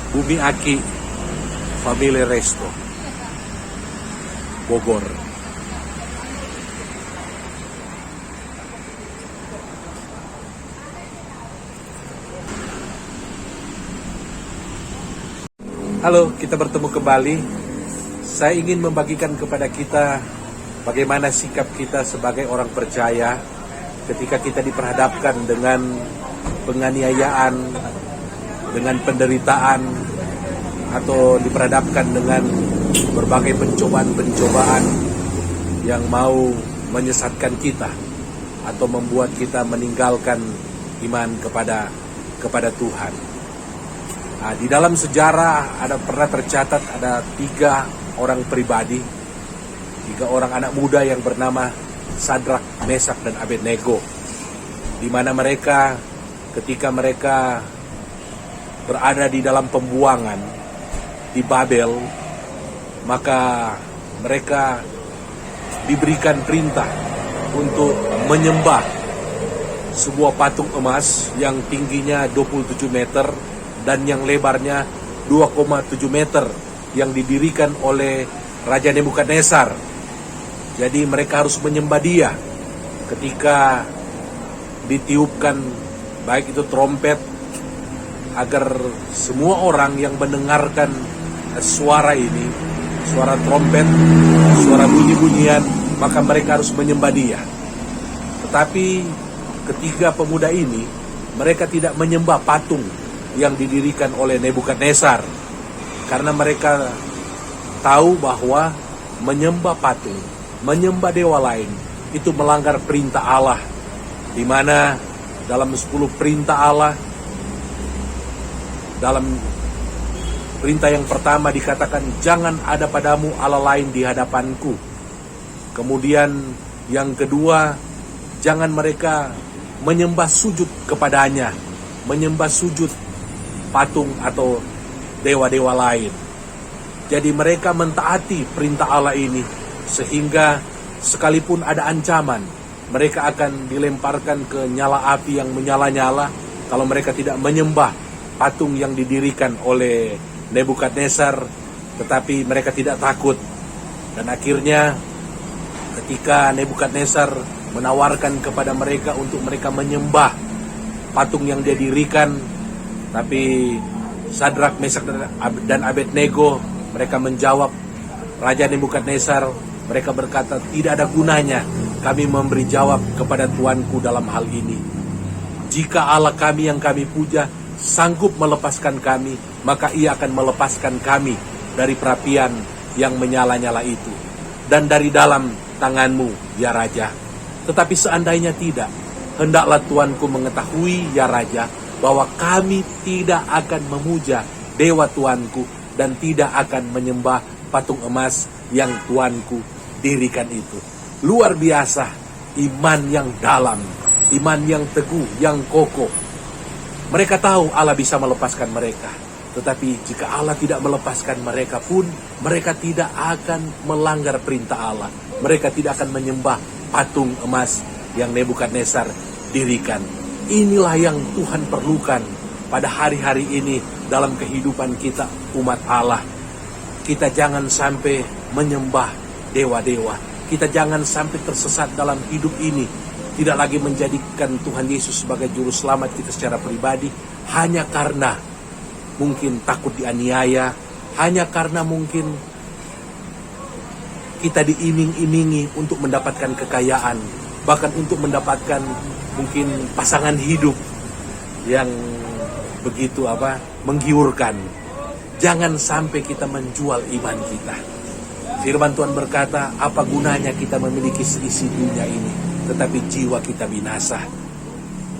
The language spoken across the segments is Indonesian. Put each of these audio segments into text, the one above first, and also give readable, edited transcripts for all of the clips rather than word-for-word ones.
Bumi Aki Family Resto, Bogor. Halo, kita bertemu kembali. Saya ingin membagikan kepada kita bagaimana sikap kita sebagai orang percaya ketika kita diperhadapkan dengan penganiayaan, dengan penderitaan, atau diperhadapkan dengan berbagai pencobaan-pencobaan yang mau menyesatkan kita atau membuat kita meninggalkan iman kepada Tuhan. Nah, di dalam sejarah pernah tercatat ada 3 orang pribadi, 3 orang anak muda yang bernama Sadrak, Mesak, dan Abednego, di mana mereka ketika mereka berada di dalam pembuangan di Babel, maka mereka diberikan perintah untuk menyembah sebuah patung emas yang tingginya 27 meter dan yang lebarnya 2,7 meter yang didirikan oleh Raja Nebukadnezar. Jadi mereka harus menyembah dia. Ketika ditiupkan baik itu trompet, agar semua orang yang mendengarkan suara ini, suara trompet, suara bunyi-bunyian, maka mereka harus menyembah dia. Tetapi ketiga pemuda ini, mereka tidak menyembah patung yang didirikan oleh Nebukadnezar, karena mereka tahu bahwa menyembah patung, menyembah dewa lain itu melanggar perintah Allah, di mana dalam 10 perintah Allah, dalam perintah yang pertama dikatakan jangan ada padamu Allah lain di hadapanku. Kemudian yang kedua, jangan mereka menyembah sujud kepadanya, menyembah sujud patung atau dewa-dewa lain. Jadi mereka mentaati perintah Allah ini, sehingga sekalipun ada ancaman, mereka akan dilemparkan ke nyala api yang menyala-nyala kalau mereka tidak menyembah patung yang didirikan oleh Nebukadnezar. Tetapi mereka tidak takut. Dan akhirnya ketika Nebukadnezar menawarkan kepada mereka untuk mereka menyembah patung yang dia dirikan, tapi Sadrak, Mesak, dan Abednego mereka menjawab Raja Nebukadnezar. Mereka berkata, tidak ada gunanya kami memberi jawab kepada Tuanku dalam hal ini. Jika Allah kami yang kami puja sanggup melepaskan kami, maka ia akan melepaskan kami dari perapian yang menyala-nyala itu dan dari dalam tanganmu, ya Raja. Tetapi seandainya tidak, hendaklah Tuanku mengetahui, ya Raja, bahwa kami tidak akan memuja dewa Tuanku dan tidak akan menyembah patung emas yang Tuanku dirikan itu. Luar biasa, iman yang dalam, iman yang teguh, yang kokoh. Mereka tahu Allah bisa melepaskan mereka. Tetapi jika Allah tidak melepaskan mereka pun, mereka tidak akan melanggar perintah Allah. Mereka tidak akan menyembah patung emas yang Nebukadnezar dirikan. Inilah yang Tuhan perlukan pada hari-hari ini dalam kehidupan kita umat Allah. Kita jangan sampai menyembah dewa-dewa. Kita jangan sampai tersesat dalam hidup ini. Tidak lagi menjadikan Tuhan Yesus sebagai juru selamat kita secara pribadi hanya karena mungkin takut dianiaya, hanya karena mungkin kita diiming-imingi untuk mendapatkan kekayaan, bahkan untuk mendapatkan mungkin pasangan hidup yang begitu menggiurkan. Jangan sampai kita menjual iman kita. Firman Tuhan berkata, apa gunanya kita memiliki seisi dunia ini, tetapi jiwa kita binasa.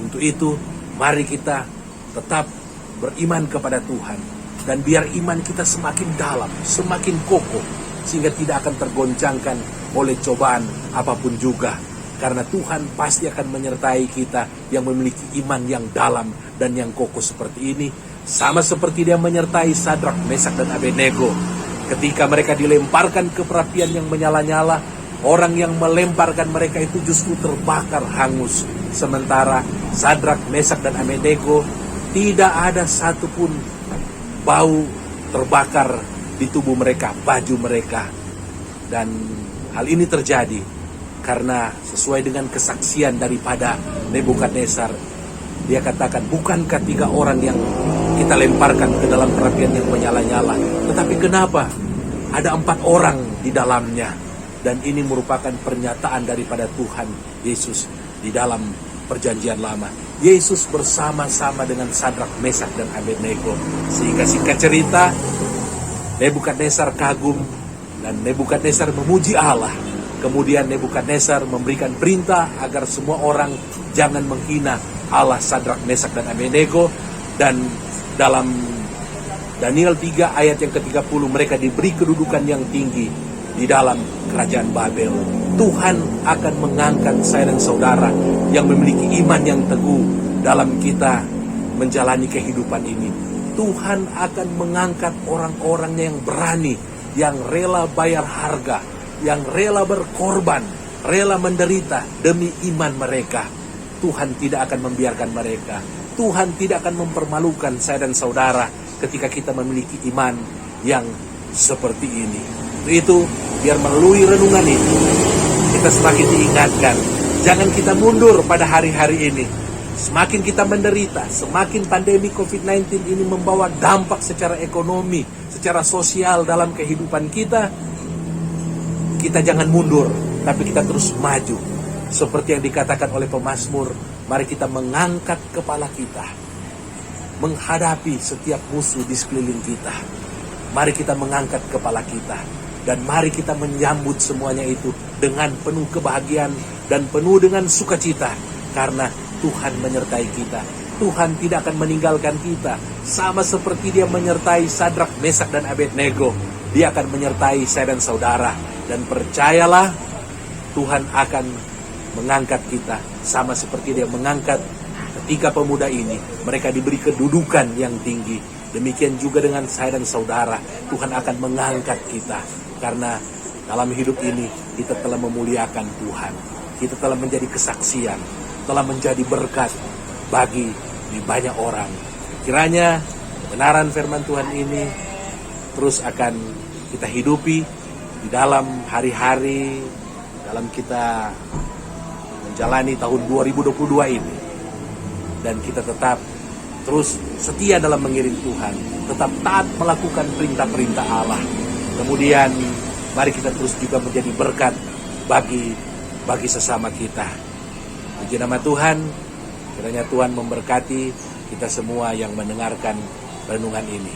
Untuk itu, mari kita tetap beriman kepada Tuhan. Dan biar iman kita semakin dalam, semakin kokoh, sehingga tidak akan tergoncangkan oleh cobaan apapun juga. Karena Tuhan pasti akan menyertai kita yang memiliki iman yang dalam dan yang kokoh seperti ini. Sama seperti dia menyertai Sadrak, Mesak, dan Abednego. Ketika mereka dilemparkan ke perapian yang menyala-nyala, orang yang melemparkan mereka itu justru terbakar hangus. Sementara Sadrak, Mesak, dan Abednego tidak ada satupun bau terbakar di tubuh mereka, baju mereka. Dan hal ini terjadi karena sesuai dengan kesaksian daripada Nebukadnezar, dia katakan, bukankah 3 orang yang kita lemparkan ke dalam perapian yang menyala-nyala, tetapi kenapa ada 4 orang di dalamnya? Dan ini merupakan pernyataan daripada Tuhan Yesus di dalam perjanjian lama. Yesus bersama-sama dengan Sadrak, Mesak, dan Abednego. Sehingga singkat cerita, Nebukadnezar kagum dan Nebukadnezar memuji Allah. Kemudian Nebukadnezar memberikan perintah agar semua orang jangan menghina Allah Sadrak, Mesak, dan Abednego. Dan dalam Daniel 3 ayat yang ke-30, mereka diberi kedudukan yang tinggi di dalam kerajaan Babel. Tuhan akan mengangkat saya dan saudara yang memiliki iman yang teguh dalam kita menjalani kehidupan ini. Tuhan akan mengangkat orang-orangnya yang berani, yang rela bayar harga, yang rela berkorban, rela menderita demi iman mereka. Tuhan tidak akan membiarkan mereka. Tuhan tidak akan mempermalukan saya dan saudara ketika kita memiliki iman yang seperti ini. Itu biar melalui renungan ini kita semakin diingatkan, jangan kita mundur pada hari-hari ini. Semakin kita menderita, semakin pandemi COVID-19 ini membawa dampak secara ekonomi, secara sosial dalam kehidupan kita, kita jangan mundur, tapi kita terus maju. Seperti yang dikatakan oleh pemazmur, mari kita mengangkat kepala kita, menghadapi setiap musuh di sekeliling kita. Mari kita mengangkat kepala kita, dan mari kita menyambut semuanya itu dengan penuh kebahagiaan dan penuh dengan sukacita. Karena Tuhan menyertai kita. Tuhan tidak akan meninggalkan kita. Sama seperti dia menyertai Sadrak, Mesak, dan Abednego, dia akan menyertai saya dan saudara. Dan percayalah, Tuhan akan mengangkat kita. Sama seperti dia mengangkat ketiga pemuda ini. Mereka diberi kedudukan yang tinggi. Demikian juga dengan saya dan saudara. Tuhan akan mengangkat kita. Karena dalam hidup ini kita telah memuliakan Tuhan. Kita telah menjadi kesaksian, telah menjadi berkat bagi banyak orang. Kiranya kebenaran firman Tuhan ini terus akan kita hidupi di dalam hari-hari, dalam kita menjalani tahun 2022 ini. Dan kita tetap terus setia dalam mengiring Tuhan, tetap taat melakukan perintah-perintah Allah. Kemudian mari kita terus juga menjadi berkat bagi sesama kita. Puji nama Tuhan, kiranya Tuhan memberkati kita semua yang mendengarkan renungan ini.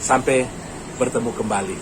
Sampai bertemu kembali.